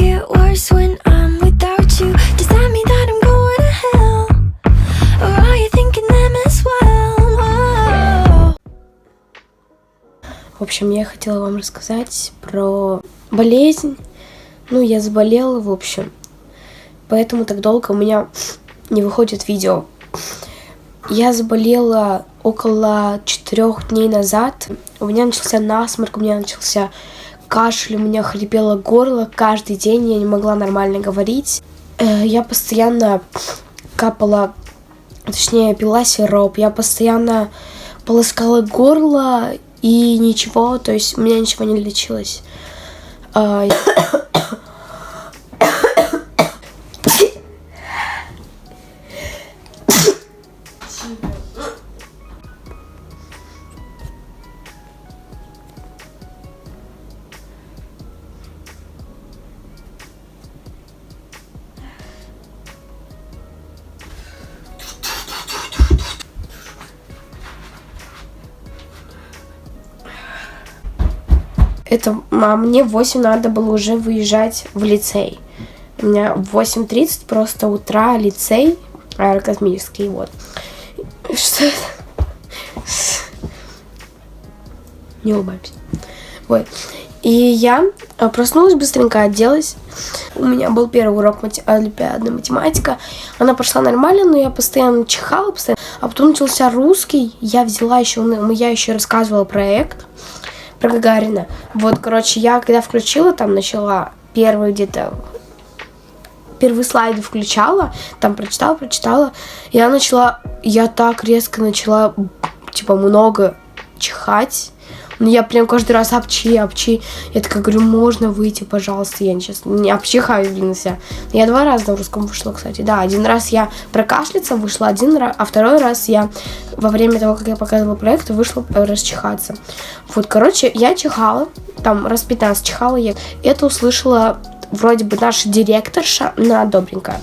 get worse when I'm without you. Does that mean that I'm going to hell? Or are you thinking them as well? Whoa. В общем, я хотела вам рассказать про болезнь. Ну, я заболела, в общем. Поэтому так долго у меня не выходит видео. Я заболела около 4 дней назад. У меня начался насморк, у меня начался кашель, у меня хрипело горло каждый день, я не могла нормально говорить. Я постоянно капала, точнее, пила сироп, я постоянно полоскала горло и ничего, то есть у меня ничего не лечилось. Мне в 8 надо было уже выезжать в лицей. У меня в 8:30 просто утра лицей аэрокосмический, вот. Что это? Не улыбайся. Вот. И я проснулась быстренько, оделась. У меня был первый урок олимпиадная математика. Она прошла нормально, но я постоянно чихала, А потом начался русский. Я еще рассказывала проект про Гагарина. Вот, короче, я когда включила, там начала первые слайды включала, там прочитала, я так резко начала, много чихать. Я прям каждый раз апчи. Я такая говорю, можно выйти, пожалуйста. Я сейчас не обчихаю, вся. Я 2 раза на русском вышла, кстати. Да, 1 раз я прокашляться вышла, а 2 раз я во время того, как я показывала проект, вышла расчихаться. Вот, короче, я чихала, там раз 15 чихала. Это услышала вроде бы наша директорша, она добренькая.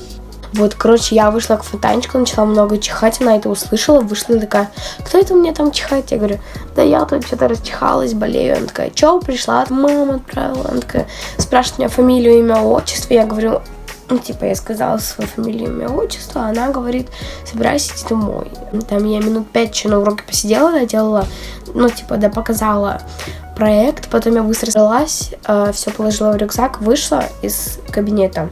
Вот, короче, я вышла к фонтанчику, начала много чихать, она это услышала, вышла и такая, кто это у меня там чихает? Я говорю, да я тут что-то расчихалась, болею. Она такая, чё, пришла? Мама отправила. Она такая, спрашивает меня фамилию, имя, отчество. Я говорю, я сказала свою фамилию, имя, отчество. А она говорит, собирайся идти домой. Там я минут 5 еще на уроке посидела, доделала, показала проект. Потом я быстро собралась, все положила в рюкзак, вышла из кабинета.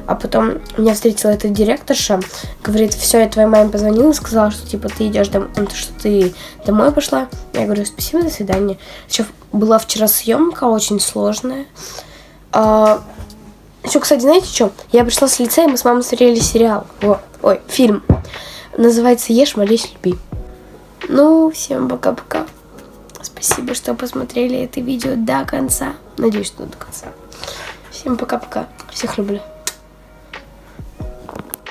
А потом меня встретила эта директорша, говорит, все, я твоей маме позвонила, сказала, что ты идешь домой, что ты домой пошла. Я говорю, спасибо, до свидания. Еще была вчера съемка очень сложная. Еще, кстати, знаете что? Я пришла с лицея, мы с мамой смотрели сериал. Фильм. Называется «Ешь, молись, люби». Ну, всем пока-пока. Спасибо, что посмотрели это видео до конца. Надеюсь, что до конца. Всем пока-пока. Всех люблю.